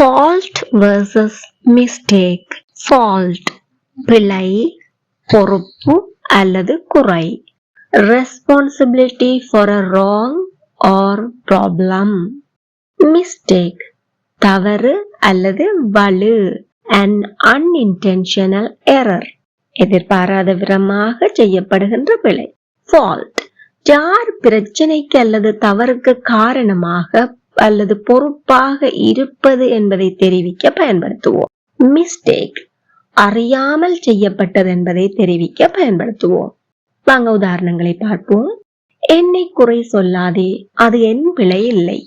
Fault versus mistake. Fault பிழை, பொறுப்பு அல்லது குறை. Responsibility for a wrong or problem. Mistake தவறு அல்லது வலு, an unintentional error, எதிர்பாராத விதமாக செய்யப்படுகின்ற பிழை. Fault யார் பிரச்சனைக்கு அல்லது தவறுக்கு காரணமாக அல்லது பொறுப்பாக இருப்பது என்பதை தெரிவிக்க பயன்படுத்துவோம். Mistake அறியாமல் செய்யப்பட்டது என்பதை தெரிவிக்க பயன்படுத்துவோம். வாங்க உதாரணங்களை பார்ப்போம். என்னை குறை சொல்லாதே, அது என் பிழை இல்லை.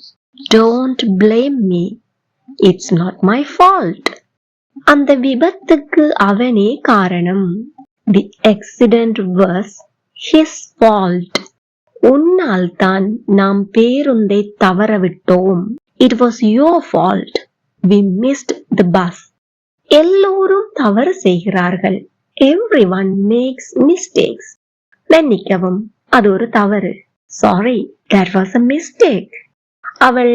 Don't blame me, it's not my fault. அந்த விபத்துக்கு அவனே காரணம். The accident was his fault. உன்னால் தான் நாம் பேருந்தை தவறவிட்டோம். It was your fault. We missed the bus. எல்லோரும் தவறு செய்கிறார்கள். Everyone makes mistakes. மன்னிக்கவும், அது ஒரு தவறு. Sorry, that was a mistake. அவள்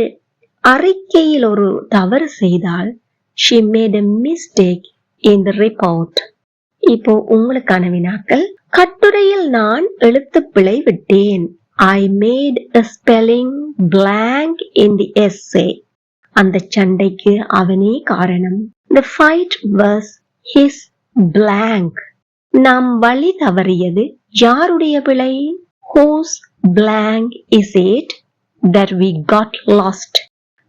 அறிக்கையில் ஒரு தவறு செய்தால் she made a mistake in the report. இப்போ உங்களுக்கான வினாக்கள். கட்டுரையில் நான் எழுத்துப்பிழை விட்டேன். I made a spelling blank in the essay. அந்த சண்டைக்கு அவனே காரணம். The fight was his blank. நாம் வழி தவறியது யாருடைய பிழை? Whose blank is it that we got lost?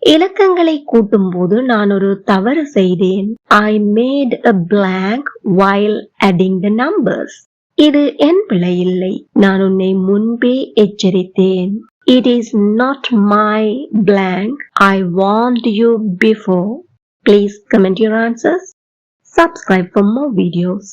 இலக்கங்களை கூட்டும் போது நான் ஒரு தவறு செய்தேன். I made a blank while adding the numbers. இது என் பிழை இல்லை, நான் உன்னை முன்பே எச்சரித்தேன். It is not my blank. I warned you before. Please comment your answers. Subscribe for more videos.